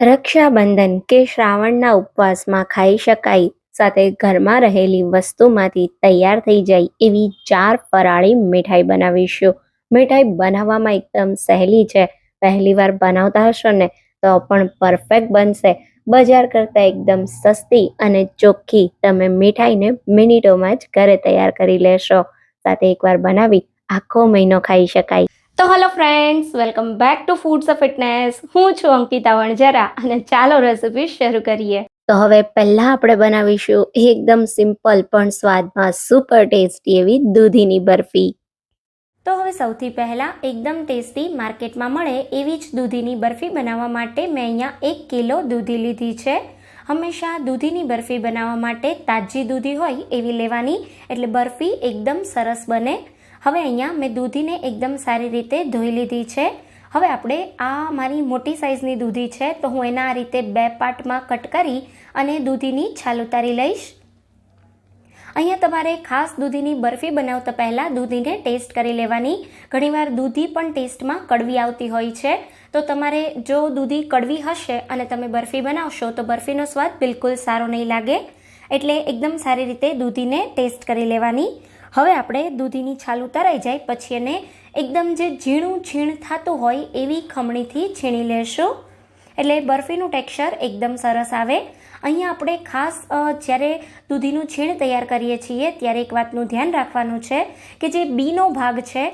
રક્ષાબંધન કે શ્રાવણના ઉપવાસમાં ખાઈ શકાય સાથે ઘરમાં રહેલી વસ્તુમાંથી તૈયાર થઈ જાય એવી 4 ફરાળી મીઠાઈ બનાવીશું. મીઠાઈ બનાવવામાં એકદમ સહેલી છે. પહેલી વાર બનાવતા હશો ને તો પણ પરફેક્ટ બનશે. બજાર કરતાં એકદમ સસ્તી અને ચોખ્ખી તમે મીઠાઈને મિનિટોમાં જ ઘરે તૈયાર કરી લેશો. સાથે એકવાર બનાવી આખો મહિનો ખાઈ શકાય. તો hello friends, welcome back to foods of fitness. હું છું અંકિતા વણઝરા અને ચાલો રેસિપી શરૂ કરીએ. તો હવે પહેલા આપણે બનાવીશું એકદમ સિમ્પલ પણ સ્વાદમાં સુપર ટેસ્ટી એવી દૂધીની બરફી. તો હવે સૌથી પહેલાં એકદમ ટેસ્ટી માર્કેટમાં મળે એવી જ દૂધીની બરફી બનાવવા માટે મેં અહીંયા 1 કિલો દૂધી લીધી છે. હંમેશા દૂધીની બરફી બનાવવા માટે તાજી દૂધી હોય એવી લેવાની, એટલે બરફી એકદમ સરસ બને. હવે અહીંયા મેં દૂધીને એકદમ સારી રીતે ધોઈ લીધી છે. હવે આપણે આ મારી મોટી સાઇઝની દૂધી છે તો હું એના આ રીતે 2 પાર્ટમાં કટ કરી અને દૂધીની છાલ ઉતારી લઈશ. અહીંયા તમારે ખાસ દૂધીની બરફી બનાવતા પહેલાં દૂધીને ટેસ્ટ કરી લેવાની. ઘણીવાર દૂધી પણ ટેસ્ટમાં કડવી આવતી હોય છે, તો તમારે જો દૂધી કડવી હશે અને તમે બરફી બનાવશો તો બરફીનો સ્વાદ બિલકુલ સારો નહીં લાગે. એટલે એકદમ સારી રીતે દૂધીને ટેસ્ટ કરી લેવાની. હવે આપણે દૂધીની છાલ ઉતારાઈ જાય પછી એને એકદમ જે ઝીણું છીણ થતું હોય એવી ખમણીથી છીણી લેશું, એટલે બરફીનું ટેક્સચર એકદમ સરસ આવે. અહીંયા આપણે ખાસ જ્યારે દૂધીનું છીણ તૈયાર કરીએ છીએ ત્યારે એક વાતનું ધ્યાન રાખવાનું છે કે જે બીનો ભાગ છે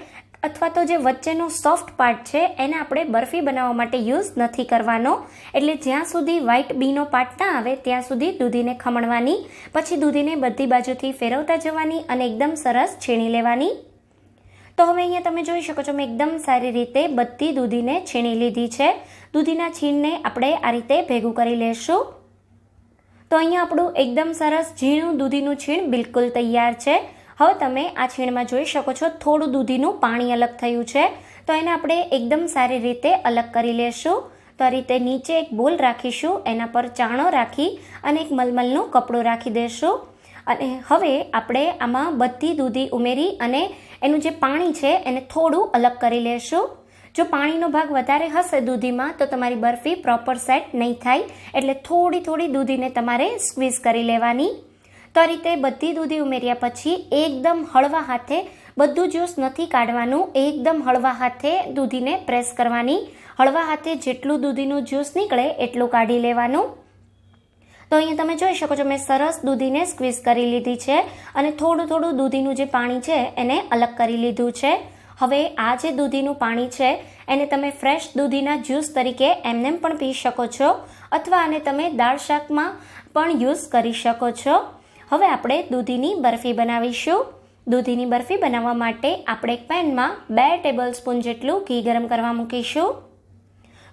અથવા તો જે વચ્ચેનો સોફ્ટ પાર્ટ છે એને આપણે બરફી બનાવવા માટે યુઝ નથી કરવાનો. એટલે જ્યાં સુધી વ્હાઈટ બીનો પાર્ટ ના આવે ત્યાં સુધી દૂધીને ખમણવાની, પછી દૂધીને બધી બાજુથી ફેરવતા જવાની અને એકદમ સરસ છીણી લેવાની. તો હવે અહીંયા તમે જોઈ શકો છો મેં એકદમ સારી રીતે બધી દૂધીને છીણી લીધી છે. દૂધીના છીણને આપણે આ રીતે ભેગું કરી લેશું. તો અહીંયા આપણું એકદમ સરસ ઝીણું દૂધીનું છીણ બિલકુલ તૈયાર છે. હવે તમે આ છીણમાં જોઈ શકો છો થોડું દૂધીનું પાણી અલગ થયું છે, તો એને આપણે એકદમ સારી રીતે અલગ કરી લેશું. તો આ રીતે નીચે એક બોલ રાખીશું, એના પર ચાણો રાખી અને એક મલમલનું કપડું રાખી દઈશું. અને હવે આપણે આમાં બધી દૂધી ઉમેરી અને એનું જે પાણી છે એને થોડું અલગ કરી લેશું. જો પાણીનો ભાગ વધારે હશે દૂધીમાં તો તમારી બરફી પ્રોપર સેટ નહીં થાય, એટલે થોડી થોડી દૂધીને તમારે સ્ક્વીઝ કરી લેવાની. તો આ રીતે બધી દૂધી ઉમેર્યા પછી એકદમ હળવા હાથે, બધું જ્યુસ નથી કાઢવાનું, એકદમ હળવા હાથે દૂધીને પ્રેસ કરવાની. હળવા હાથે જેટલું દૂધીનું જ્યુસ નીકળે એટલું કાઢી લેવાનું. તો અહીંયા તમે જોઈ શકો છો મેં સરસ દૂધીને સ્ક્વીઝ કરી લીધી છે અને થોડું થોડું દૂધીનું જે પાણી છે એને અલગ કરી લીધું છે. હવે આ જે દૂધીનું પાણી છે એને તમે ફ્રેશ દૂધીના જ્યુસ તરીકે એમનેમ પણ પી શકો છો અથવા આને તમે દાળ શાકમાં પણ યુઝ કરી શકો છો. હવે આપણે દૂધીની બરફી બનાવીશું. દૂધીની બરફી બનાવવા માટે આપણે એક પેનમાં 2 ટેબલ સ્પૂન જેટલું ઘી ગરમ કરવા મૂકીશું.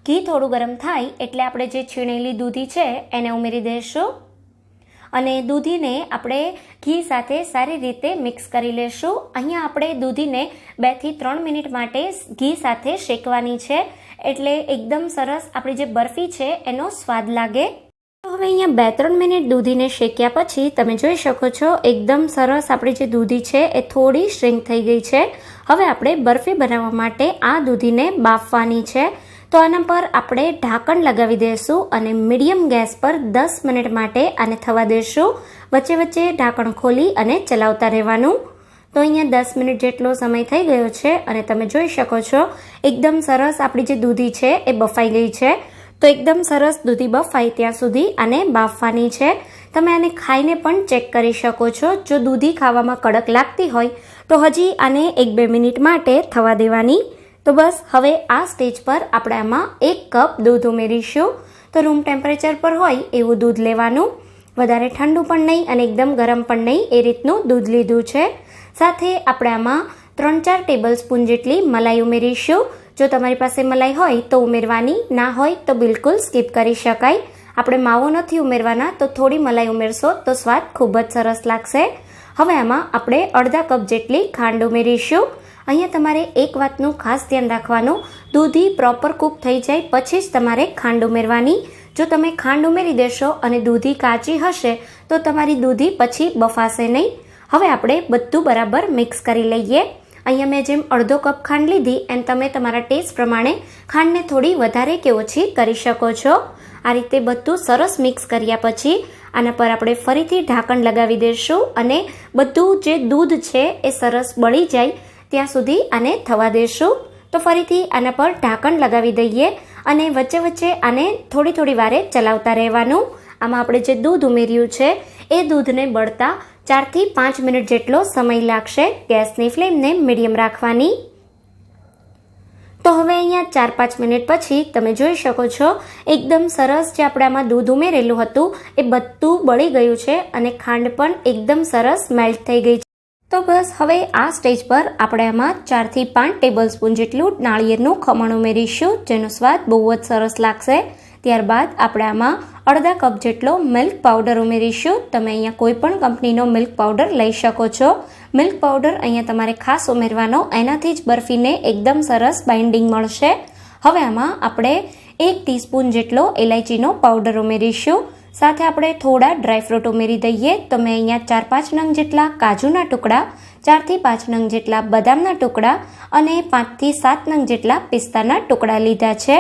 ઘી થોડું ગરમ થાય એટલે આપણે જે છીણેલી દૂધી છે એને ઉમેરી દઈશું અને દૂધીને આપણે ઘી સાથે સારી રીતે મિક્સ કરી લેશું. અહીંયા આપણે દૂધીને 2 થી 3 મિનિટ માટે ઘી સાથે શેકવાની છે, એટલે એકદમ સરસ આપણી જે બરફી છે એનો સ્વાદ લાગે. હવે અહીંયા 2-3 મિનિટ દૂધીને શેક્યા પછી તમે જોઈ શકો છો એકદમ સરસ આપણી જે દૂધી છે એ થોડી શ્રિંક થઈ ગઈ છે. હવે આપણે બરફી બનાવવા માટે આ દૂધીને બાફવાની છે. તો આના પર આપણે ઢાંકણ લગાવી દઈશું અને મીડિયમ ગેસ પર 10 મિનિટ માટે આને થવા દઈશું. વચ્ચે વચ્ચે ઢાંકણ ખોલી અને ચલાવતા રહેવાનું. તો અહીંયા 10 મિનિટ જેટલો સમય થઈ ગયો છે અને તમે જોઈ શકો છો એકદમ સરસ આપણી જે દૂધી છે એ બફાઈ ગઈ છે. તો એકદમ સરસ દૂધી બફાય ત્યાં સુધી આને બાફવાની છે. તમે આને ખાઈને પણ ચેક કરી શકો છો. જો દૂધી ખાવામાં કડક લાગતી હોય તો હજી આને 1-2 મિનિટ માટે થવા દેવાની. તો બસ હવે આ સ્ટેજ પર આપણે આમાં 1 કપ દૂધ ઉમેરીશું. તો રૂમ ટેમ્પરેચર પર હોય એવું દૂધ લેવાનું, વધારે ઠંડુ પણ નહીં અને એકદમ ગરમ પણ નહીં, એ રીતનું દૂધ લીધું છે. સાથે આપણે આમાં 3-4 ટેબલ સ્પૂન જેટલી મલાઈ ઉમેરીશું. જો તમારી પાસે મલાઈ હોય તો ઉમેરવાની, ના હોય તો બિલકુલ સ્કીપ કરી શકાય. આપણે માવો નથી ઉમેરવાના, તો થોડી મલાઈ ઉમેરશો તો સ્વાદ ખૂબ જ સરસ લાગશે. હવે આમાં આપણે અડધા કપ જેટલી ખાંડ ઉમેરીશું. અહીંયા તમારે એક વાતનું ખાસ ધ્યાન રાખવાનું, દૂધી પ્રોપર કૂક થઈ જાય પછી જ તમારે ખાંડ ઉમેરવાની. જો તમે ખાંડ ઉમેરી દેશો અને દૂધી કાચી હશે તો તમારી દૂધી પછી બફાશે નહીં. હવે આપણે બધું બરાબર મિક્સ કરી લઈએ. અહીંયા મેં જેમ અડધો કપ ખાંડ લીધી એમ તમે તમારા ટેસ્ટ પ્રમાણે ખાંડને થોડી વધારે કે ઓછી કરી શકો છો. આ રીતે બધું સરસ મિક્સ કર્યા પછી આના પર આપણે ફરીથી ઢાંકણ લગાવી દઈશું અને બધું જે દૂધ છે એ સરસ બળી જાય ત્યાં સુધી આને થવા દઈશું. તો ફરીથી આના પર ઢાંકણ લગાવી દઈએ અને વચ્ચે વચ્ચે આને થોડી થોડી વારે ચલાવતા રહેવાનું. આમાં આપણે જે દૂધ ઉમેર્યું છે એ દૂધને બળતા 4 થી 5 મિનિટ જેટલો સમય લાગશે. ગેસની ફ્લેમને મીડિયમ રાખવાની. તો હવે અહીંયા 4-5 મિનિટ પછી તમે જોઈ શકો છો એકદમ સરસ જે આપણે આમાં દૂધ ઉમેરેલું હતું એ બધું બળી ગયું છે અને ખાંડ પણ એકદમ સરસ મેલ્ટ થઈ ગઈ છે. તો બસ હવે આ સ્ટેજ પર આપણે આમાં 4 થી 5 ટેબલ સ્પૂન જેટલું નાળિયેરનું ખમણ ઉમેરીશું, જેનો સ્વાદ બહુ જ સરસ લાગશે. ત્યારબાદ આપણે આમાં અડધા કપ જેટલો મિલ્ક પાવડર ઉમેરીશું. તમે અહીંયા કોઈ પણ કંપનીનો મિલ્ક પાવડર લઈ શકો છો. મિલ્ક પાવડર અહીંયા તમારે ખાસ ઉમેરવાનો, એનાથી જ બરફીને એકદમ સરસ બાઇન્ડિંગ મળશે. હવે આમાં આપણે 1 ટીસ્પૂન જેટલો ઇલાયચીનો પાવડર ઉમેરીશું. સાથે આપણે થોડા ડ્રાયફ્રૂટ ઉમેરી દઈએ. તો મેં અહીંયા 4-5 નંગ જેટલા કાજુના ટુકડા, 4 થી 5 નંગ જેટલા બદામના ટુકડા અને 5 થી 7 નંગ જેટલા પિસ્તાના ટુકડા લીધા છે.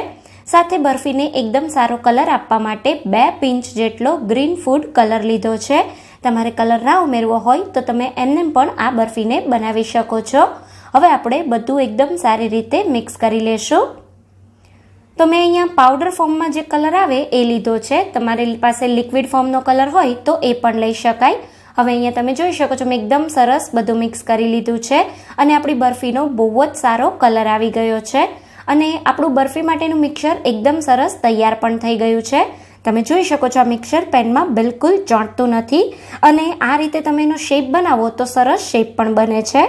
સાથે બરફીને એકદમ સારો કલર આપવા માટે 2 પિંચ જેટલો ગ્રીન ફૂડ કલર લીધો છે. તમારે કલર ના ઉમેરવો હોય તો તમે એમને પણ આ બરફીને બનાવી શકો છો. હવે આપણે બધું એકદમ સારી રીતે મિક્સ કરી લેશું. તો મેં અહીંયા પાવડર ફોર્મમાં જે કલર આવે એ લીધો છે. તમારી પાસે લિક્વિડ ફોર્મનો કલર હોય તો એ પણ લઈ શકાય. હવે અહીંયા તમે જોઈ શકો છો મેં એકદમ સરસ બધું મિક્સ કરી લીધું છે અને આપણી બરફીનો બહુ જ સારો કલર આવી ગયો છે અને આપણું બરફી માટેનું મિક્સર એકદમ સરસ તૈયાર પણ થઈ ગયું છે. તમે જોઈ શકો છો આ મિક્સર પેનમાં બિલકુલ ચોંટતું નથી અને આ રીતે તમે એનો શેપ બનાવો તો સરસ શેપ પણ બને છે.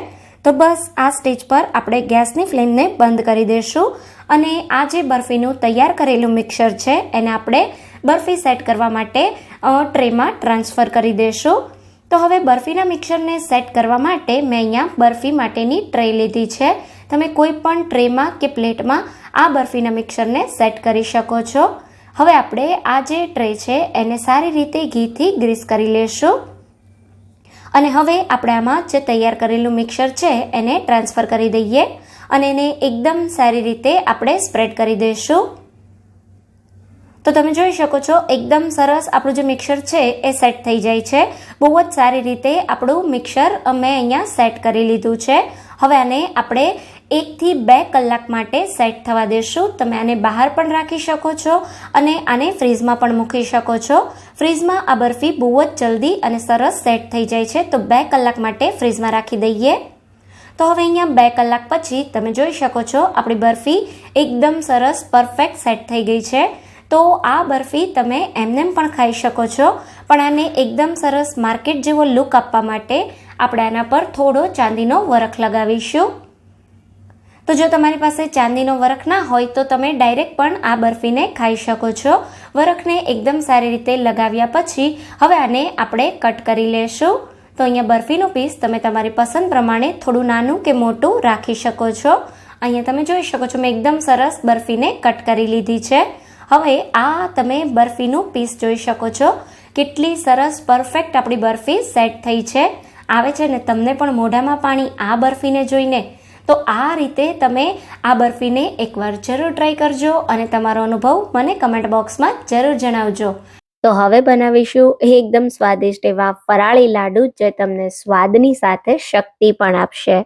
તો બસ આ સ્ટેજ પર આપણે ગેસની ફ્લેમને બંધ કરી દઈશું અને આ જે બરફીનું તૈયાર કરેલું મિક્સર છે એને આપણે બરફી સેટ કરવા માટે ટ્રેમાં ટ્રાન્સફર કરી દઈશું. તો હવે બરફીના મિક્સરને સેટ કરવા માટે મેં અહીંયા બરફી માટેની ટ્રે લીધી છે. તમે કોઈ પણ ટ્રેમાં કે પ્લેટમાં આ બરફીના મિક્સરને સેટ કરી શકો છો. હવે આપણે આ જે ટ્રે છે એને સારી રીતે ઘીથી ગ્રીસ કરી લેશું અને હવે આપણે આમાં જે તૈયાર કરેલું મિક્સર છે એને ટ્રાન્સફર કરી દઈએ અને એને એકદમ સારી રીતે આપણે સ્પ્રેડ કરી દઈશું. તો તમે જોઈ શકો છો એકદમ સરસ આપણું જે મિક્સર છે એ સેટ થઈ જાય છે. બહુ જ સારી રીતે આપણું મિક્સર અમે અહીંયા સેટ કરી લીધું છે. હવે આને આપણે 1 થી 2 કલાક માટે સેટ થવા દેશું. તમે આને બહાર પણ રાખી શકો છો અને આને ફ્રીઝમાં પણ મૂકી શકો છો. ફ્રીઝમાં આ બરફી બહુ જ જલ્દી અને સરસ સેટ થઈ જાય છે. તો 2 કલાક માટે ફ્રીઝમાં રાખી દઈએ. તો હવે અહીંયા 2 કલાક પછી તમે જોઈ શકો છો આપણી બરફી એકદમ સરસ પરફેક્ટ સેટ થઈ ગઈ છે. તો આ બરફી તમે એમને પણ ખાઈ શકો છો, પણ આને એકદમ સરસ માર્કેટ જેવો લુક આપવા માટે આપણે આના પર થોડો ચાંદીનો વરખ લગાવીશું. તો જો તમારી પાસે ચાંદીનો વરખ ના હોય તો તમે ડાયરેક્ટ પણ આ બરફીને ખાઈ શકો છો. વરખને એકદમ સારી રીતે લગાવ્યા પછી હવે આને આપણે કટ કરી લેશું. તો અહીંયા બરફીનું પીસ તમે તમારી પસંદ પ્રમાણે થોડું નાનું કે મોટું રાખી શકો છો. અહીંયા તમે જોઈ શકો છો મેં એકદમ સરસ બરફીને કટ કરી લીધી છે. હવે આ તમે બરફીનું પીસ જોઈ શકો છો કેટલી સરસ પરફેક્ટ આપણી બરફી સેટ થઈ છે. આવે છે ને તમને પણ મોઢામાં પાણી આ બરફીને જોઈને. તો આ રીતે તમે આ બરફીને એકવાર જરૂર ટ્રાય કરજો અને તમારો અનુભવ મને કમેન્ટ બોક્સમાં જરૂર જણાવજો. તો હવે બનાવીશું એકદમ સ્વાદિષ્ટ એવા ફરાળી લાડુ જે તમને સ્વાદની સાથે શક્તિ પણ આપશે.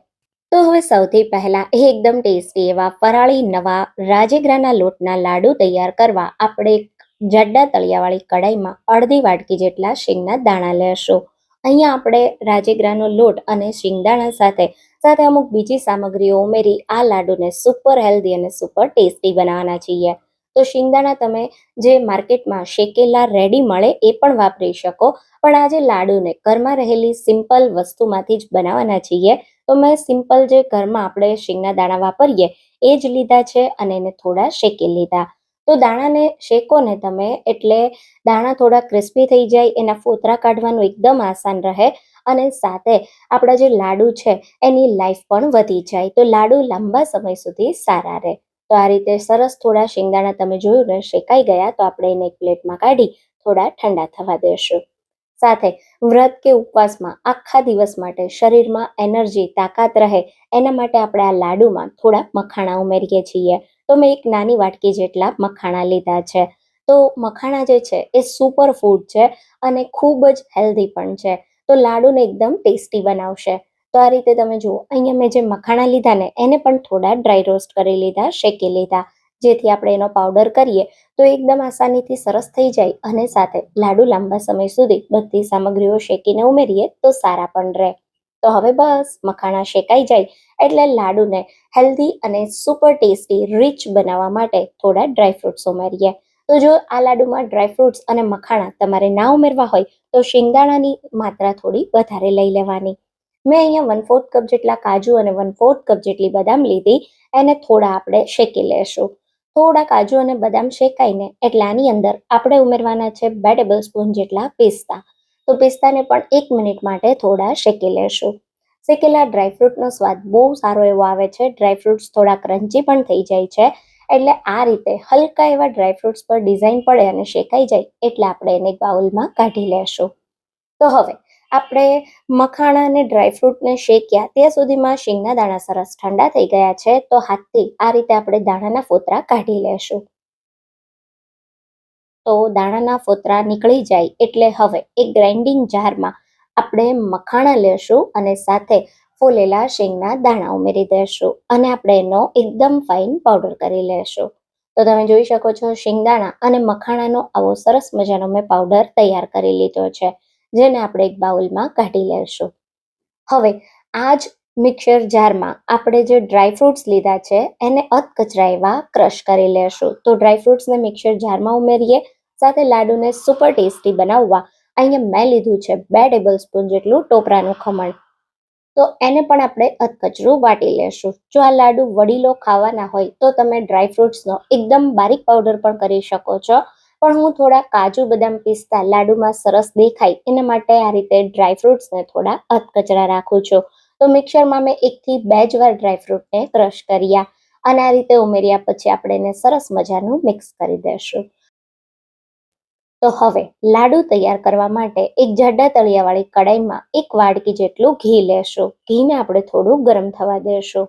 તો હવે સૌથી પહેલા એકદમ ટેસ્ટી એવા ફરાળી નવા રાજગરાના લોટના લાડુ તૈયાર કરવા આપણે જાડા તળિયાવાળી કડાઈમાં અડધી વાટકી જેટલા શીંગના દાણા લેશું. અહીંયા આપણે રાજગરાનો લોટ અને શીંગદાણા સાથે અમુક બીજી સામગ્રીઓ ઉમેરી આ લાડુને સુપર હેલ્ધી અને સુપર ટેસ્ટી બનાવવાના છીએ. તો શીંગદાણા તમે જે માર્કેટમાં શેકેલા રેડી મળે એ પણ વાપરી શકો, પણ આજે લાડુને ઘરમાં રહેલી સિમ્પલ વસ્તુમાંથી જ બનાવવાના છીએ. તો મેં સિમ્પલ જે ઘરમાં આપણે શીંગના દાણા વાપરીએ એ જ લીધા છે અને એને થોડા શેકી લીધા. તો દાણાને શેકો ને તમે એટલે દાણા થોડા ક્રિસ્પી થઈ જાય, એના ફોતરા કાઢવાનું એકદમ આસાન રહે અને સાથે આપણા જે લાડુ છે એની લાઈફ પણ વધી જાય, તો લાડુ લાંબા સમય સુધી સારા રહે. તો આ રીતે સરસ થોડા શીંગદાણા તમે જોયું ને શેકાઈ ગયા તો આપણે એને એક પ્લેટમાં કાઢી થોડા ઠંડા થવા દેશું. સાથે વ્રત કે ઉપવાસમાં આખા દિવસ માટે શરીરમાં એનર્જી તાકાત રહે એના માટે આપણે આ લાડુમાં થોડા મખાણા ઉમેરીએ છીએ. તો મેં એક નાની વાટકી જેટલા મખાણા લીધા છે. તો મખાણા જે છે એ સુપર ફૂડ છે અને ખૂબ જ હેલ્ધી પણ છે. તો લાડુને એકદમ ટેસ્ટી બનાવશે. તો આ રીતે તમે જુઓ, અહીંયા મેં જે મખાણા લીધા ને એને પણ થોડા ડ્રાય રોસ્ટ કરી લીધા, શેકી લીધા, જેથી આપણે એનો પાવડર કરીએ તો એકદમ આસાનીથી સરસ થઈ જાય અને સાથે લાડુ લાંબા સમય સુધી બધી સામગ્રીઓ શેકીને ઉમેરીએ તો સારા પણ રહે. તો હવે બસ મખાણા શેકાઈ જાય એટલે લાડુને હેલ્ધી અને સુપર ટેસ્ટી રીચ બનાવવા માટે થોડા ડ્રાયફ્રૂટ્સ ઉમેરીએ. તો જો આ લાડુમાં ડ્રાયફ્રૂટ્સ અને મખાણા તમારે ના ઉમેરવા હોય તો શિંગદાણાની માત્રા થોડી વધારે લઈ લેવાની. મેં અહીંયા 1/4 કપ જેટલા કાજુ અને 1/4 કપ જેટલી બદામ લીધી. એને થોડા આપણે શેકી લેશું. થોડા કાજુ અને બદામ શેકાઈને એટલે આની અંદર આપણે ઉમેરવાના છે 2 ટેબલ સ્પૂન જેટલા પિસ્તા. તો પિસ્તાને પણ 1 મિનિટ માટે થોડા શેકી લેશું. શેકેલા ડ્રાયફ્રૂટનો સ્વાદ બહુ સારો એવો આવે છે. ડ્રાયફ્રૂટ્સ થોડા ક્રન્ચી પણ થઈ જાય છે. એટલે આ રીતે હલકા એવા ડ્રાયફ્રૂટ્સ પર ડિઝાઇન પડે અને શેકાઈ જાય એટલે આપણે એને એક બાઉલમાં કાઢી લેશું. તો હવે આપણે મખાણા અને ડ્રાયફ્રૂટને શેક્યા ત્યાં સુધીમાં શીંગના દાણા સરસ ઠંડા થઈ ગયા છે. તો હાથથી આ રીતે આપણે દાણાના ફોતરા કાઢી લેશું. તો દાણાના ફોતરા નીકળી જાય એટલે હવે એક ગ્રાઇન્ડિંગ જારમાં આપણે મખાણા લેશું અને સાથે ફોલેલા શેંગના દાણા ઉમેરી દેશું અને આપણે એનો એકદમ ફાઇન પાવડર કરી લેશું. તો તમે જોઈ શકો છો, શેંગદાણા અને મખાણાનો આવો સરસ મજાનો મેં પાવડર તૈયાર કરી લીધો છે, જેને આપણે એક બાઉલમાં કાઢી લેશું. હવે આ જ મિક્સર જારમાં આપણે જે ડ્રાયફ્રૂટ્સ લીધા છે એને અધકચરા એવા ક્રશ કરી લેશું. તો ડ્રાયફ્રૂટ્સને મિક્સર જારમાં ઉમેરીએ. સાથે લાડુને સુપર ટેસ્ટી બનાવવા અહીંયા મેં લીધું છે 2 ટેબલ સ્પૂન જેટલું ટોપરાનું ખમણ. તો એને પણ આપણે અધકચરું વાટી લેશું. જો આ લાડુ વડીલો ખાવાના હોય તો તમે ડ્રાયફ્રૂટ્સનો એકદમ બારીક પાવડર પણ કરી શકો છો. પણ હું થોડા કાજુ બદામ પિસ્તા લાડુમાં સરસ દેખાય એના માટે આ રીતે ડ્રાયફ્રૂટ્સને થોડા અધકચરા રાખું છું. તો મિક્સરમાં મેં 1 થી 2 જ વાર ડ્રાયફ્રૂટને ક્રશ કર્યા અને આ રીતે ઉમેર્યા પછી આપણે એને સરસ મજાનું મિક્સ કરી દેશું. તો હવે લાડુ તૈયાર કરવા માટે એક જાડા તળિયાવાળી કડાઈમાં 1 વાડકી જેટલું ઘી લેશું. ઘીને આપણે થોડું ગરમ થવા દેશું.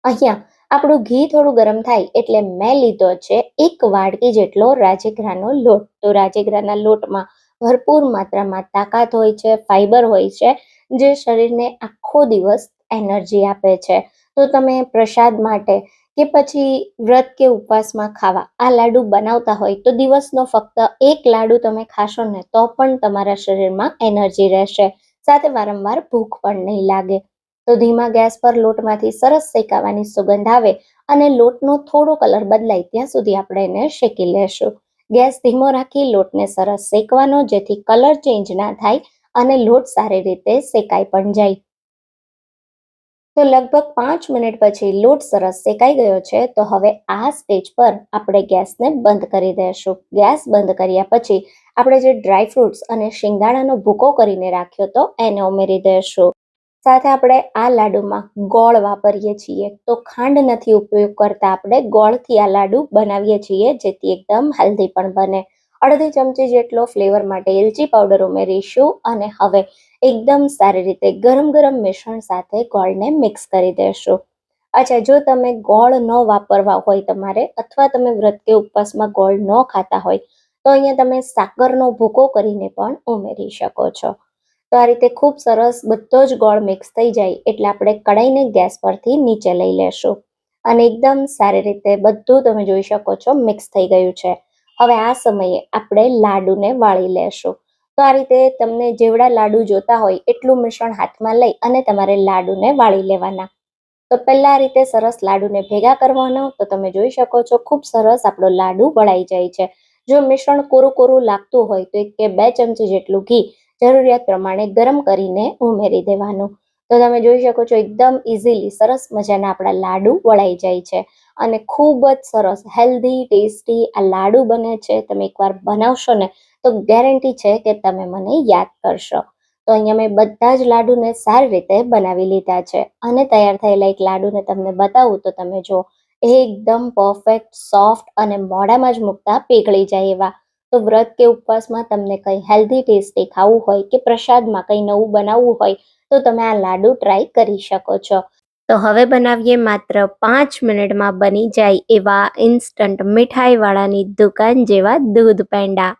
અહીંયા આપણું ઘી થોડું ગરમ થાય એટલે મેં લીધો છે 1 વાડકી જેટલો રાજગરાનો લોટ. તો રાજગરાના લોટમાં ભરપૂર માત્રામાં તાકાત હોય છે, ફાઈબર હોય છે, જે શરીરને આખો દિવસ એનર્જી આપે છે. તો તમે પ્રસાદ માટે કે પછી વ્રત કે ઉપવાસમાં ખાવા આ લાડુ બનાવતા હોય તો દિવસનો ફક્ત 1 લાડુ તમે ખાશો ને તો પણ તમારા શરીરમાં એનર્જી રહેશે. સાથે વારંવાર ભૂખ પણ નહીં લાગે. તો ધીમા ગેસ પર લોટમાંથી સરસ શેકાવાની સુગંધ આવે અને લોટનો થોડો કલર બદલાય ત્યાં સુધી આપણે એને શેકી લેશું. ગેસ ધીમો રાખી લોટને સરસ શેકવાનો, જેથી કલર ચેન્જ ના થાય અને લોટ સારી રીતે શેકાઈ પણ જાય. તો લગભગ 5 મિનિટ પછી લોટ સરસ શેકાઈ ગયો છે. તો હવે આ સ્ટેજ પર આપણે ગેસને બંધ કરી દેશું. ગેસ બંધ કર્યા પછી આપણે જે ડ્રાયફ્રૂટ્સ અને શિંગદાણાનો ભૂકો કરીને રાખ્યો હતો એને ઉમેરી દેશું. સાથે આપણે આ લાડુમાં ગોળ વાપરીએ છીએ. તો ખાંડ નથી ઉપયોગ કરતા, આપણે ગોળથી આ લાડુ બનાવીએ છીએ, જેથી એકદમ હેલ્ધી પણ બને. અડધી ચમચી જેટલો ફ્લેવર માટે એલચી પાવડર ઉમેરીશું અને હવે એકદમ સારી રીતે ગરમ ગરમ મિશ્રણ સાથે ગોળને મિક્સ કરી દેશું. અચ્છા, જો તમે ગોળ ન વાપરવા હોય તમારે, અથવા તમે વ્રત કે ઉપવાસમાં ગોળ ન ખાતા હોય તો અહીંયા તમે સાકરનો ભૂકો કરીને પણ ઉમેરી શકો છો. તો આ રીતે ખૂબ સરસ બધો જ ગોળ મિક્સ થઈ જાય એટલે આપણે કડાઈને ગેસ પરથી નીચે લઈ લેશું અને એકદમ સારી રીતે બધું તમે જોઈ શકો છો મિક્સ થઈ ગયું છે. હવે આ સમયે આપણે લાડુને વાળી લેશું. તો આ રીતે તમને જેવડા લાડુ જોતા હોય એટલું મિશ્રણ હાથમાં લઈ અને તમારે લાડુને વાળી લેવાના. તો પહેલા આ રીતે સરસ લાડુને ભેગા કરવાનો. તો તમે જોઈ શકો છો ખૂબ સરસ આપણો લાડુ વળાઈ જાય છે. જો મિશ્રણ કોરું કોરું લાગતું હોય તો 1 કે 2 ચમચી જેટલું ઘી જરૂરિયાત પ્રમાણે ગરમ કરીને ઉમેરી દેવાનું. તો તમે જોઈ શકો છો એકદમ ઇઝીલી સરસ મજાના આપણા લાડુ વળાઈ જાય છે અને ખૂબ જ સરસ હેલ્ધી ટેસ્ટી આ લાડુ બને છે. તમે એકવાર બનાવશો ને તો ગેરંટી છે કે તમે મને યાદ કરશો. તો અહીંયા મેં બધા જ લાડુને સારી રીતે બનાવી લીધા છે અને તૈયાર થયેલા એક લાડુને તમને બતાવું તો તમે જો એકદમ પરફેક્ટ, સોફ્ટ અને મોઢામાં જ મૂકતા પીગળી જાય એવા. તો વ્રત કે ઉપવાસમાં તમને કંઈ હેલ્ધી ટેસ્ટી ખાવું હોય કે પ્રસાદમાં કંઈ નવું બનાવવું હોય તો તમે આ લાડુ ટ્રાય કરી શકો છો. તો હવે બનાવીએ માત્ર 5 મિનિટમાં બની જાય એવા ઇન્સ્ટન્ટ મીઠાઈવાળાની દુકાન જેવા દૂધ પેંડા.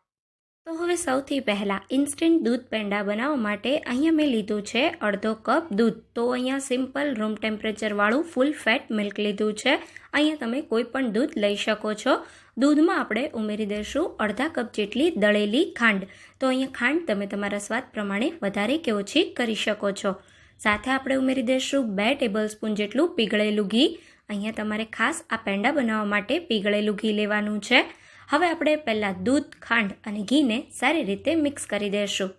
તો હવે સૌથી પહેલાં ઇન્સ્ટન્ટ દૂધ પેંડા બનાવવા માટે અહીંયા મેં લીધું છે અડધો કપ દૂધ. તો અહીંયા સિમ્પલ રૂમ ટેમ્પરેચરવાળું ફૂલ ફેટ મિલ્ક લીધું છે. અહીંયા તમે કોઈ પણ દૂધ લઈ શકો છો. દૂધમાં આપણે ઉમેરી દઈશું અડધા કપ જેટલી દળેલી ખાંડ. તો અહીંયા ખાંડ તમે તમારા સ્વાદ પ્રમાણે વધારે કે ઓછી કરી શકો છો. સાથે આપણે ઉમેરી દઈશું 2 ટેબલસ્પૂન જેટલું પીગળેલું ઘી. અહીંયા તમારે ખાસ આ પેંડા બનાવવા માટે પીગળેલું ઘી લેવાનું છે. હવે આપણે પહેલાં દૂધ, ખાંડ અને ઘીને સારી રીતે મિક્સ કરી દઈશું.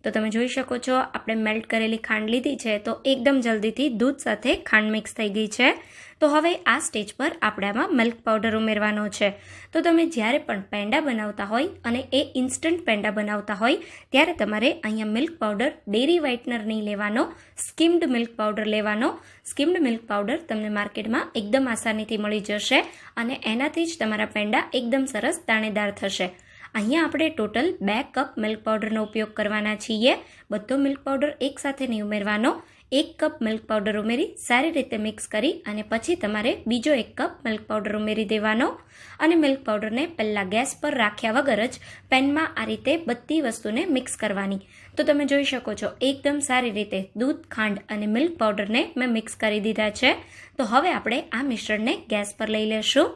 તો તમે જોઈ શકો છો આપણે મેલ્ટ કરેલી ખાંડ લીધી છે તો એકદમ જલ્દીથી દૂધ સાથે ખાંડ મિક્સ થઈ ગઈ છે. તો હવે આ સ્ટેજ પર આપણે આમાં મિલ્ક પાવડર ઉમેરવાનો છે. તો તમે જ્યારે પણ પેંડા બનાવતા હોય અને એ ઇન્સ્ટન્ટ પેંડા બનાવતા હોય ત્યારે તમારે અહીંયા મિલ્ક પાવડર ડેરી વ્હાઇટનર નહીં લેવાનો, સ્કિમ્ડ મિલ્ક પાવડર લેવાનો. સ્કિમ્ડ મિલ્ક પાવડર તમને માર્કેટમાં એકદમ આસાનીથી મળી જશે અને એનાથી જ તમારા પેંડા એકદમ સરસ દાણેદાર થશે. અહીંયા આપણે ટોટલ 2 કપ મિલ્ક પાવડરનો ઉપયોગ કરવાના છીએ. બધો મિલ્ક પાવડર એકસાથે નહીં ઉમેરવાનો. 1 કપ મિલ્ક પાવડર ઉમેરી સારી રીતે મિક્સ કરી અને પછી તમારે બીજો 1 કપ મિલ્ક પાવડર ઉમેરી દેવાનો અને મિલ્ક પાવડરને પહેલાં ગેસ પર રાખ્યા વગર જ પેનમાં આ રીતે બધી વસ્તુને મિક્સ કરવાની. તો તમે જોઈ શકો છો એકદમ સારી રીતે દૂધ, ખાંડ અને મિલ્ક પાવડરને મેં મિક્સ કરી દીધા છે. તો હવે આપણે આ મિશ્રણને ગેસ પર લઈ લેશું.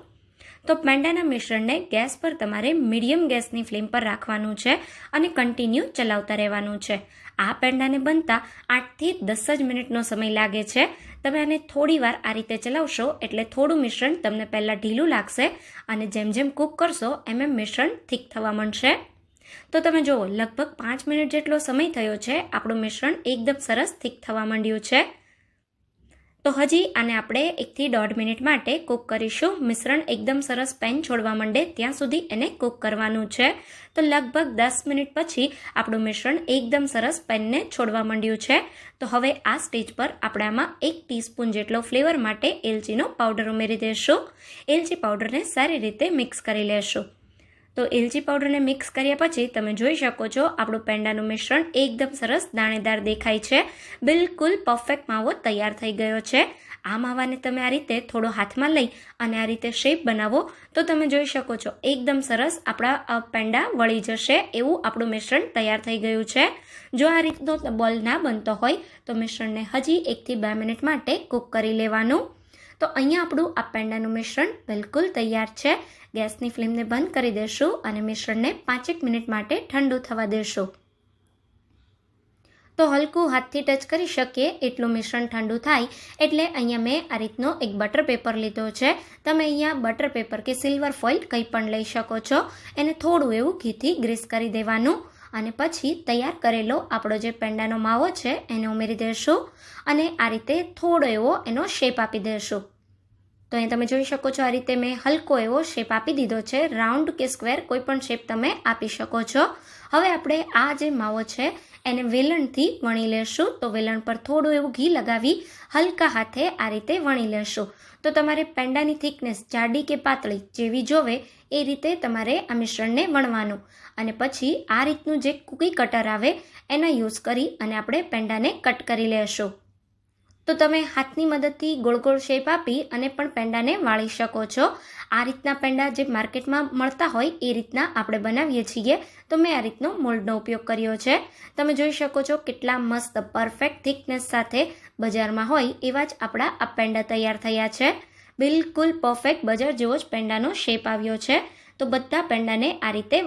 તો પેંડાના મિશ્રણને ગેસ પર તમારે મીડિયમ ગેસની ફ્લેમ પર રાખવાનું છે અને કન્ટિન્યુ ચલાવતા રહેવાનું છે. આ પેંડાને બનતા 8થી 10 જ મિનિટનો સમય લાગે છે. તમે આને થોડી વાર આ રીતે ચલાવશો એટલે થોડું મિશ્રણ તમને પહેલાં ઢીલું લાગશે અને જેમ જેમ કૂક કરશો એમ મિશ્રણ થીક થવા માંડશે. તો તમે જુઓ લગભગ 5 મિનિટ જેટલો સમય થયો છે. આપણું મિશ્રણ એકદમ સરસ થીક થવા માંડ્યું છે. તો હજી આને આપણે 1 થી 1.5 મિનિટ માટે કૂક કરીશું. મિશ્રણ એકદમ સરસ પેન છોડવા માંડે ત્યાં સુધી એને કૂક કરવાનું છે. તો લગભગ 10 મિનિટ પછી આપણું મિશ્રણ એકદમ સરસ પેનને છોડવા માંડ્યું છે. તો હવે આ સ્ટેજ પર આપણે આમાં 1 ટીસ્પૂન જેટલો ફ્લેવર માટે એલચીનો પાવડર ઉમેરી દઈશું. એલચી પાવડરને સારી રીતે મિક્સ કરી લેશું. તો એલચી પાવડરને મિક્સ કર્યા પછી તમે જોઈ શકો છો આપણું પેંડાનું મિશ્રણ એકદમ સરસ દાણેદાર દેખાય છે. બિલકુલ પરફેક્ટ માવો તૈયાર થઈ ગયો છે. આ માવાને તમે આ રીતે થોડો હાથમાં લઈ અને આ રીતે શેપ બનાવો તો તમે જોઈ શકો છો એકદમ સરસ આપણા પેંડા વળી જશે એવું આપણું મિશ્રણ તૈયાર થઈ ગયું છે. જો આ રીતનો બોલ ના બનતો હોય તો મિશ્રણને હજી 1 થી 2 મિનિટ માટે કૂક કરી લેવાનું. તો અહીંયા આપણું આ પેંડાનું મિશ્રણ બિલકુલ તૈયાર છે. ગેસની ફ્લેમને બંધ કરી દેશું અને મિશ્રણને 5 મિનિટ માટે ઠંડુ થવા દેશું. તો હલકું હાથથી ટચ કરી શકીએ એટલું મિશ્રણ ઠંડુ થાય એટલે અહીંયા મેં આ રીતનો એક બટર પેપર લીધો છે. તમે અહીંયા બટર પેપર કે સિલ્વર ફોઇલ કંઈ પણ લઈ શકો છો. એને થોડું એવું ઘીથી ગ્રીસ કરી દેવાનું અને પછી તૈયાર કરેલો આપણો જે પેંડાનો માવો છે એને ઉમેરી દઈશું અને આ રીતે થોડો એવો એનો શેપ આપી દઈશું. તો અહીં તમે જોઈ શકો છો આ રીતે મેં હલકો એવો શેપ આપી દીધો છે. રાઉન્ડ કે સ્ક્વેર કોઈ પણ શેપ તમે આપી શકો છો. હવે આપણે આ જે માવો છે એને વેલણથી વણી લેશું. તો વેલણ પર થોડું એવું ઘી લગાવી હલકા હાથે આ રીતે વણી લેશું. તો તમારે પેંડાની થિકનેસ જાડી કે પાતળી જેવી જોવે એ રીતે તમારે આ મિશ્રણને વણવાનું અને પછી આ રીતનું જે કૂકી કટર આવે એના યુઝ કરી અને આપણે પેંડાને કટ કરી લેશું. તો તમે હાથની મદદથી ગોળ ગોળ શેપ આપી અને પણ પેંડાને વાળી શકો છો. આ રીતના પેંડા જે માર્કેટમાં મળતા હોય એ રીતના આપણે બનાવીએ છીએ. તો મેં આ રીતનો મોલ્ડનો ઉપયોગ કર્યો છે. તમે જોઈ શકો છો કેટલા મસ્ત પરફેક્ટ થિકનેસ સાથે બજારમાં હોય એવા જ આપણા આ પેંડા તૈયાર થયા છે. બિલકુલ પરફેક્ટ બજાર જેવો જ પેંડાનો શેપ આવ્યો છે. તો બધા પેંડાને આ રીતે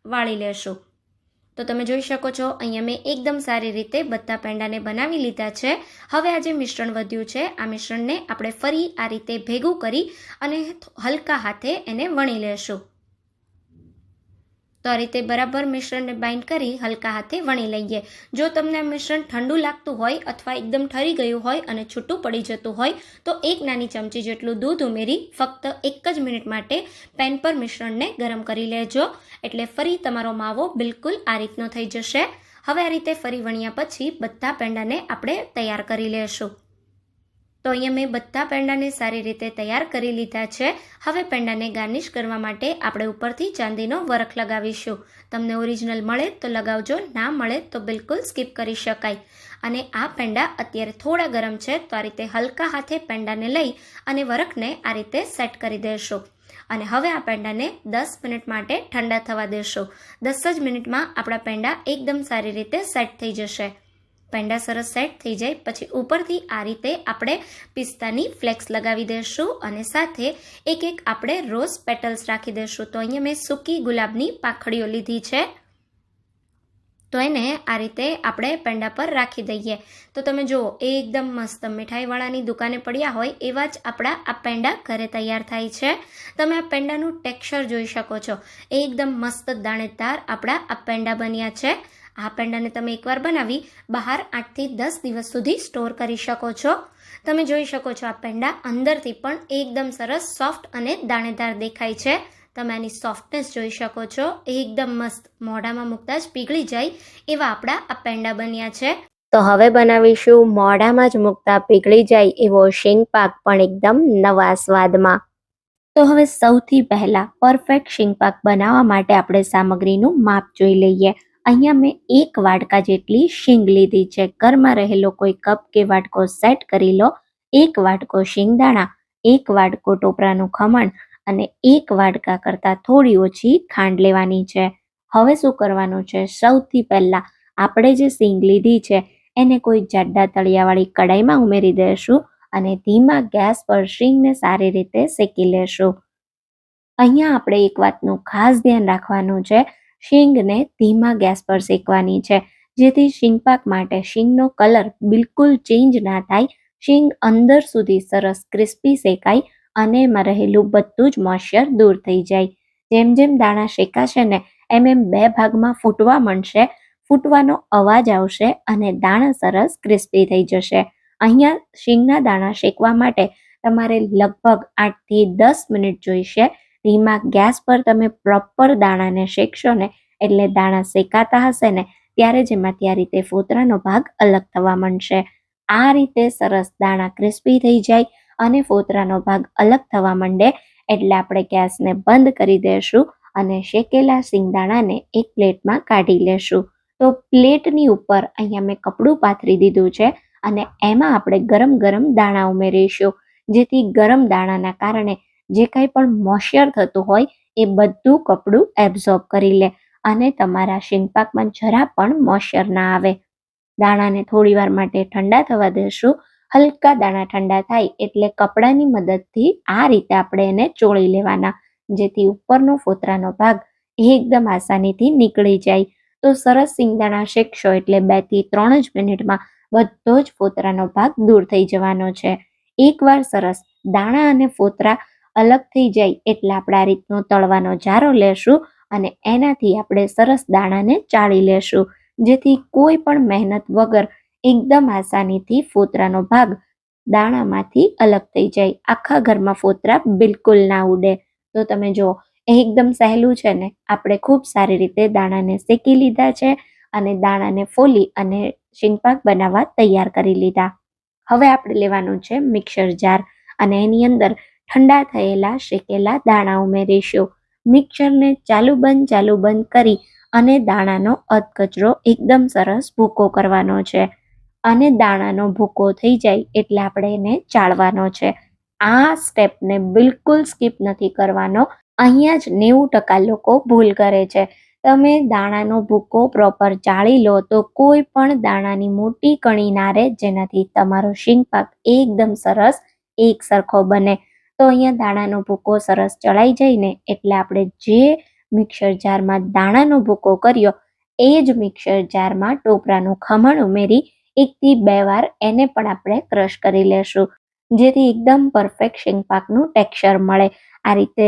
વાળી લેશું. તો તમે જોઈ શકો છો અહીંયા મેં એકદમ સારી રીતે બધા પેંડાને બનાવી લીધા છે. હવે આ જે મિશ્રણ વધ્યું છે આ મિશ્રણને આપણે ફરી આ રીતે ભેગું કરી અને હલકા હાથે એને વણી લેશું. તો આ રીતે બરાબર મિશ્રણને બાઇન્ડ કરી હલકા હાથે વણી લઈએ. જો તમને આ મિશ્રણ ઠંડુ લાગતું હોય અથવા એકદમ ઠરી ગયું હોય અને છૂટું પડી જતું હોય તો 1 નાની ચમચી જેટલું દૂધ ઉમેરી ફક્ત 1 જ મિનિટ માટે પેન પર મિશ્રણને ગરમ કરી લેજો એટલે ફરી તમારો માવો બિલકુલ આ રીતનો થઈ જશે. હવે આ રીતે ફરી વણ્યા પછી બધા પેંડાને આપણે તૈયાર કરી લેશું. તો અહીંયા મેં બધા પેંડાને સારી રીતે તૈયાર કરી લીધા છે. હવે પેંડાને ગાર્નિશ કરવા માટે આપણે ઉપરથી ચાંદીનો વરખ લગાવીશું. તમને ઓરિજિનલ મળે તો લગાવજો, ના મળે તો બિલકુલ સ્કીપ કરી શકાય. અને આ પેંડા અત્યારે થોડા ગરમ છે, તો આ રીતે હલકા હાથે પેંડાને લઈ અને વરખને આ રીતે સેટ કરી દેશો. અને હવે આ પેંડાને 10 મિનિટ માટે ઠંડા થવા દેશો. 10 જ મિનિટમાં આપણા પેંડા એકદમ સારી રીતે સેટ થઈ જશે. પેંડા સરસ સેટ થઈ જાય પછી ઉપરથી આ રીતે આપણે પિસ્તાની ફ્લેક્સ લગાવી દઈશું અને સાથે એક આપણે રોઝ પેટલ્સ રાખી દઈશું. તો અહીંયા મેં સૂકી ગુલાબની પાંખડીઓ લીધી છે, તો એને આ રીતે આપણે પેંડા પર રાખી દઈએ. તો તમે જુઓ એકદમ મસ્ત મીઠાઈવાળાની દુકાને પડ્યા હોય એવા જ આપણા આ પેંડા ઘરે તૈયાર થાય છે. તમે આ પેંડાનું ટેક્સચર જોઈ શકો છો, એકદમ મસ્ત દાણેદાર આપણા આ પેંડા બન્યા છે. આ પેંડાને તમે એકવાર બનાવી બહાર 8 થી 10 દિવસ સુધી સ્ટોર કરી શકો છો. તમે જોઈ શકો છો આ પેંડા અંદરથી પણ એકદમ સરસ સોફ્ટ અને દાણેદાર દેખાય છે. તમે આની સોફ્ટનેસ જોઈ શકો છો, એકદમ મસ્ત મોઢામાં મૂકતા જ પીગળી જાય એવા આપણા આ પેંડા બન્યા છે. તો હવે બનાવીશું મોઢામાં જ મૂકતા પીગળી જાય એવો શીંગ પાક, પણ એકદમ નવા સ્વાદમાં. તો હવે સૌથી પહેલા પરફેક્ટ શીંગ પાક બનાવવા માટે આપણે સામગ્રીનું માપ જોઈ લઈએ. અહીંયા મેં 1 વાટકા જેટલી શીંગ લીધી છે. ઘરમાં રહેલો કોઈ કપ કે વાટકો સેટ કરી લો. 1 વાટકો શીંગદાણા, 1 વાટકો ટોપરાનું ખમણ અને 1 વાટકા કરતાં થોડી ઓછી ખાંડ લેવાની છે. હવે શું કરવાનું છે, સૌથી પહેલા આપણે જે શીંગ લીધી છે એને કોઈ જાડા તળિયાવાળી કડાઈમાં ઉમેરી દઈશું અને ધીમા ગેસ પર શીંગને સારી રીતે શેકી લેશું. અહીંયા આપણે એક વાતનું ખાસ ધ્યાન રાખવાનું છે, શીંગને ધીમા ગેસ પર શેકવાની છે, જેથી શીંગપાક માટે શીંગનો કલર બિલકુલ ચેન્જ ના થાય, શીંગ અંદર સુધી સરસ ક્રિસ્પી શેકાય અને એમાં રહેલું બધું જ મોઇશ્ચર દૂર થઈ જાય. જેમ જેમ દાણા શેકાશે ને એમ 2 ભાગમાં ફૂટવા માંડશે, ફૂટવાનો અવાજ આવશે અને દાણા સરસ ક્રિસ્પી થઈ જશે. અહીંયા શીંગના દાણા શેકવા માટે તમારે લગભગ 8 થી 10 મિનિટ જોઈશે. ધીમા ગેસ પર તમે પ્રોપર દાણાને શેકશો ને એટલે દાણા શેકાતા હશે ને ત્યારે જ એમાંથી આ રીતે ફોતરાનો ભાગ અલગ થવા માંડશે. આ રીતે સરસ દાણા ક્રિસ્પી થઈ જાય અને ફોતરાનો ભાગ અલગ થવા માંડે એટલે આપણે ગેસને બંધ કરી દઈશું અને શેકેલા સિંગદાણાને એક પ્લેટમાં કાઢી લેશું. તો પ્લેટની ઉપર અહીંયા મેં કપડું પાથરી દીધું છે અને એમાં આપણે ગરમ ગરમ દાણા ઉમેરીશું, જેથી ગરમ દાણાના કારણે જે કાંઈ પણ મોઇશ્ચર થતું હોય એ બધું કપડું એબ્ઝોર્બ કરી લે અને તમારા શીંગપાકમાં જરા પણ મોઇશ્ચર ના આવે. દાણાને થોડી વાર માટે ઠંડા થવા દેશું. હલકા દાણા ઠંડા થાય એટલે કપડાની મદદથી આ રીતે આપણે એને ચોળી લેવાના, જેથી ઉપરનો ફોતરાનો ભાગ એકદમ આસાનીથી નીકળી જાય. તો સરસ સિંગદાણા શેકશો એટલે 2 થી 3 જ મિનિટમાં બધો જ ફોતરાનો ભાગ દૂર થઈ જવાનો છે. એકવાર સરસ દાણા અને ફોતરા અલગ થઈ જાય એટલે આપણે આ રીતનો તળવાનો જારો લેશું અને એનાથી આપણે સરસ દાણાને ચાળી લેશું, જેથી કોઈ પણ મહેનત વગર એકદમ આસાનીથી ફોતરાનો ભાગ દાણામાંથી અલગ થઈ જાય. આખા ઘરમાં ફોતરા બિલકુલ ના ઉડે. તો તમે જુઓ એકદમ સહેલું છે ને, આપણે ખૂબ સારી રીતે દાણાને શેકી લીધા છે અને દાણાને ફોલી અને શીંગપાક બનાવવા તૈયાર કરી લીધા. હવે આપણે લેવાનું છે મિક્સર જાર અને એની અંદર ઠંડા થયેલા શેકેલા દાણા ઉમેરીશું. મિક્સરને ચાલુ બંધ કરી અને દાણાનો અધકચરો એકદમ સરસ ભૂકો કરવાનો છે અને દાણાનો ભૂકો થઈ જાય એટલે આપણે એને ચાળવાનો છે. આ સ્ટેપને બિલકુલ સ્કીપ નથી કરવાનો. અહીંયા જ 90% લોકો ભૂલ કરે છે. તમે દાણાનો ભૂકો પ્રોપર ચાળી લો તો કોઈ પણ દાણાની મોટી કણી ના રહે, જેનાથી તમારો શીંગપાક એકદમ સરસ એક સરખો બને. તો અહીંયા દાણાનો ભૂકો સરસ ચડાઈ જાય ને એટલે આપણે જે મિક્સર જારમાં દાણાનો ભૂકો કર્યો એ જ મિક્સર જારમાં ટોપરાનું ખમણ ઉમેરી 1 થી 2 વાર એને પણ આપણે ક્રશ કરી લેશું, જેથી એકદમ પરફેક્ટ શીંગપાકનું ટેક્સચર મળે. આ રીતે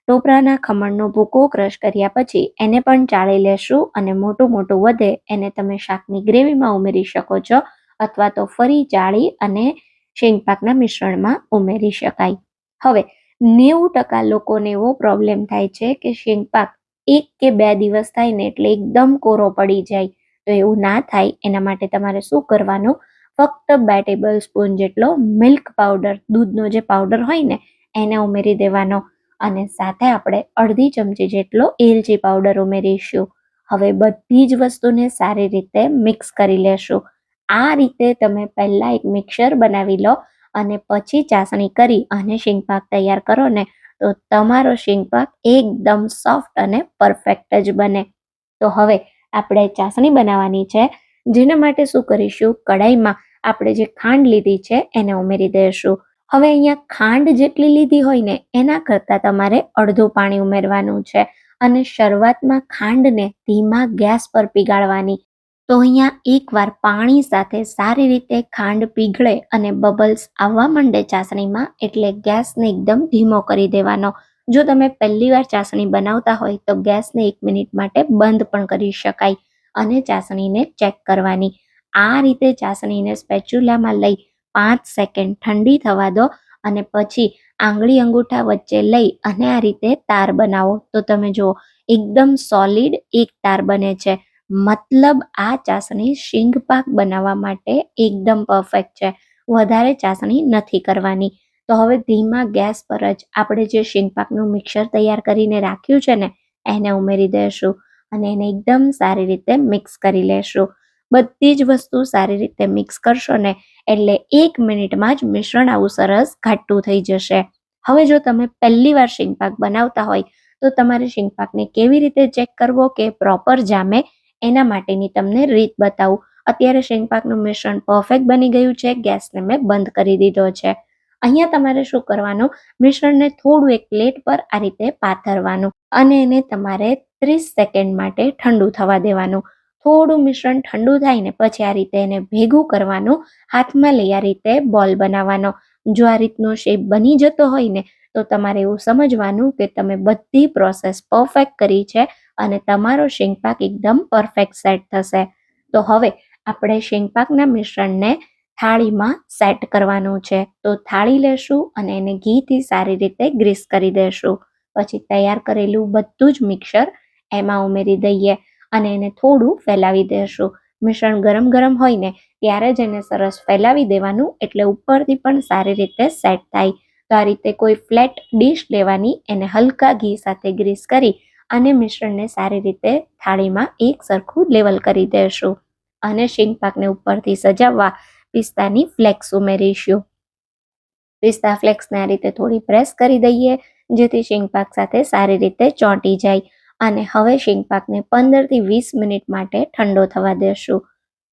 ટોપરાના ખમણનો ભૂકો ક્રશ કર્યા પછી એને પણ ચાળી લેશું અને મોટું વધે એને તમે શાકની ગ્રેવીમાં ઉમેરી શકો છો અથવા તો ફરી ચાળી અને શીંગપાકના મિશ્રણમાં ઉમેરી શકાય. હવે 90% લોકોને એવો પ્રોબ્લેમ થાય છે કે શીંગપાક 1 કે 2 દિવસ થાય ને એટલે એકદમ કોરો પડી જાય. તો એવું ના થાય એના માટે તમારે શું કરવાનું, ફક્ત 2 ટેબલ સ્પૂન જેટલો મિલ્ક પાવડર, દૂધનો જે પાવડર હોય ને એને ઉમેરી દેવાનો અને સાથે આપણે અડધી ચમચી જેટલો એલચી પાવડર ઉમેરીશું. હવે બધી જ વસ્તુને સારી રીતે મિક્સ કરી લેશું. આ રીતે તમે પહેલા એક મિક્સર બનાવી લો અને પછી ચાસણી કરી અને શીંગપાક તૈયાર કરો ને તો તમારો શીંગપાક એકદમ સોફ્ટ અને પરફેક્ટ જ બને. તો હવે આપણે ચાસણી બનાવવાની છે, જેના માટે શું કરીશું, કડાઈમાં આપણે જે ખાંડ લીધી છે એને ઉમેરી દઈશું. હવે અહીંયા ખાંડ જેટલી લીધી હોય ને એના કરતાં તમારે અડધું પાણી ઉમેરવાનું છે અને શરૂઆતમાં ખાંડને ધીમા ગેસ પર પીગાળવાની. તો અહીંયા એકવાર પાણી સાથે સારી રીતે ખાંડ પીગળે અને બબલ્સ આવવા માંડે ચાસણીમાં એટલે ગેસને એકદમ ધીમો કરી દેવાનો. જો તમે પહેલી વાર ચાસણી બનાવતા હોય તો ગેસને 1 મિનિટ માટે બંધ પણ કરી શકાય અને ચાસણીને ચેક કરવાની. આ રીતે ચાસણીને સ્પેચ્યુલામાં લઈ 5 સેકન્ડ ઠંડી થવા દો અને પછી આંગળી અંગૂઠા વચ્ચે લઈ અને આ રીતે તાર બનાવો. તો તમે જુઓ એકદમ સોલિડ એક તાર બને છે. મતલબ આ ચાસણી શીંગપાક બનાવવા માટે એકદમ પરફેક્ટ છે. વધારે ચાસણી નથી કરવાની. તો હવે ધીમા ગેસ પર જ આપણે જે શીંગપાકનું મિક્સર તૈયાર કરીને રાખ્યું છે ને એને ઉમેરી દઈશું અને એને એકદમ સારી રીતે મિક્સ કરી લેશું. બધી જ વસ્તુ સારી રીતે મિક્સ કરશો ને એટલે 1 મિનિટમાં જ મિશ્રણ આવું સરસ ઘાટું થઈ જશે. હવે જો તમે પહેલી વાર શીંગપાક બનાવતા હોય તો તમારે શીંગપાકને કેવી રીતે ચેક કરવો કે પ્રોપર જામે એના માટેની તમને રીત બતાવું. અત્યારે શીંગપાકનું મિશ્રણ પરફેક્ટ બની ગયું છે. ગેસને મેં બંધ કરી દીધો છે. અહીંયા તમારે શું કરવાનું, મિશ્રણને થોડું એક પ્લેટ પર આ રીતે પાથરવાનું અને એને તમારે 30 સેકન્ડ માટે ઠંડુ થવા દેવાનું. થોડું મિશ્રણ ઠંડુ થાય ને પછી આ રીતે એને ભેગું કરવાનું, હાથમાં લઈ આ રીતે બોલ બનાવવાનો. જો આ રીતનો શેપ બની જતો હોય ને તો તમારે એવું સમજવાનું કે તમે બધી પ્રોસેસ પરફેક્ટ કરી છે અને તમારો શીંગપાક એકદમ પરફેક્ટ સેટ થશે. તો હવે આપણે શીંગપાકના મિશ્રણને થાળીમાં સેટ કરવાનું છે. તો થાળી લેશું અને એને ઘીથી સારી રીતે ગ્રીસ કરી દેશું. પછી તૈયાર કરેલું બધું જ મિક્સર એમાં ઉમેરી દઈએ અને એને થોડું ફેલાવી દેશું. મિશ્રણ ગરમ ગરમ હોય ને ત્યારે જ એને સરસ ફેલાવી દેવાનું એટલે ઉપરથી પણ સારી રીતે સેટ થાય. તો આ રીતે કોઈ ફ્લેટ ડીશ લેવાની, એને હલકા ઘી સાથે ગ્રીસ કરી અને મિશ્રણને સારી રીતે થાળીમાં એક સરખું લેવલ કરી દેશું અને શીંગપાકને ઉપરથી સજાવવા પિસ્તાની ફ્લેક્સ ઉમેરીશું. પિસ્તા ફ્લેક્સને આ રીતે થોડી પ્રેસ કરી દઈએ જેથી શીંગપાક સાથે સારી રીતે ચોંટી જાય અને હવે શીંગપાકને 15 થી 20 મિનિટ માટે ઠંડો થવા દેશું.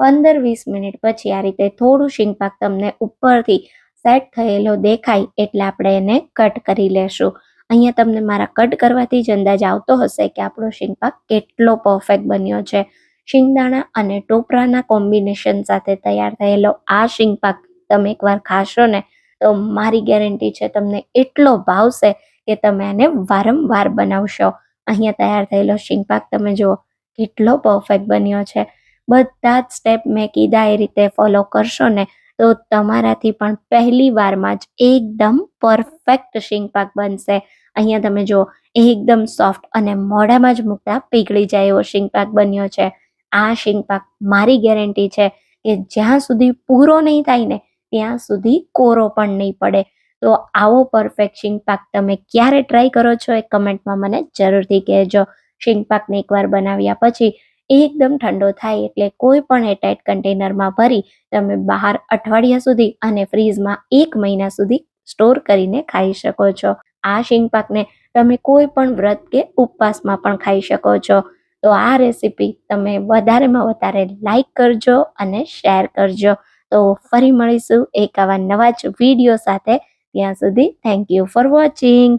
15-20 મિનિટ પછી આ રીતે થોડું શીંગપાક તમને ઉપરથી સેટ થયેલો દેખાય એટલે આપણે એને કટ કરી લેશું. અહીંયા તમને મારા કટ કરવાથી જ અંદાજ આવતો હશે કે આપણો શીંગપાક કેટલો પરફેક્ટ બન્યો છે. શિંગદાણા અને ટોપરાના કોમ્બિનેશન સાથે તૈયાર થયેલો આ શીંગપાક તમે એકવાર ખાશો ને તો મારી ગેરંટી છે તમને એટલો ભાવશે કે તમે આને વારંવાર બનાવશો. અહીંયા તૈયાર થયેલો શીંગપાક તમે જુઓ કેટલો પરફેક્ટ બન્યો છે. બધા જ સ્ટેપ મેં કીધા એ રીતે ફોલો કરશો ને તો તમારાથી પણ પહેલી વારમાં જ એકદમ પરફેક્ટ શીંગપાક બનશે. અહીંયા તમે જુઓ એકદમ સોફ્ટ અને મોઢામાં જ મૂકતા પીગળી જાય એવો શીંગપાક બન્યો છે. આ શીંગપાક મારી ગેરંટી છે કે જ્યાં સુધી પૂરો નહીં થાય ને ત્યાં સુધી કોરો પણ નહીં પડે. તો આવો પરફેક્ટ શીંગપાક તમે ક્યારે ટ્રાય કરો છો એ કમેન્ટમાં મને જરૂરથી કહેજો. શીંગપાકને એકવાર બનાવ્યા પછી એકદમ ઠંડો થાય એટલે કોઈ પણ એરટાઇટ કન્ટેનરમાં ભરી તમે બહાર અઠવાડિયા સુધી અને ફ્રીઝમાં 1 મહિના સુધી સ્ટોર કરીને ખાઈ શકો છો. આ શીંગપાકને તમે કોઈ પણ વ્રત કે ઉપવાસમાં પણ ખાઈ શકો છો. તો આ રેસીપી તમે વધારેમાં વધારે લાઈક કરજો અને શેર કરજો. તો ફરી મળીશું એક આવા નવા જ વિડીયો સાથે. ત્યાં સુધી થેન્ક યુ ફોર વોચિંગ.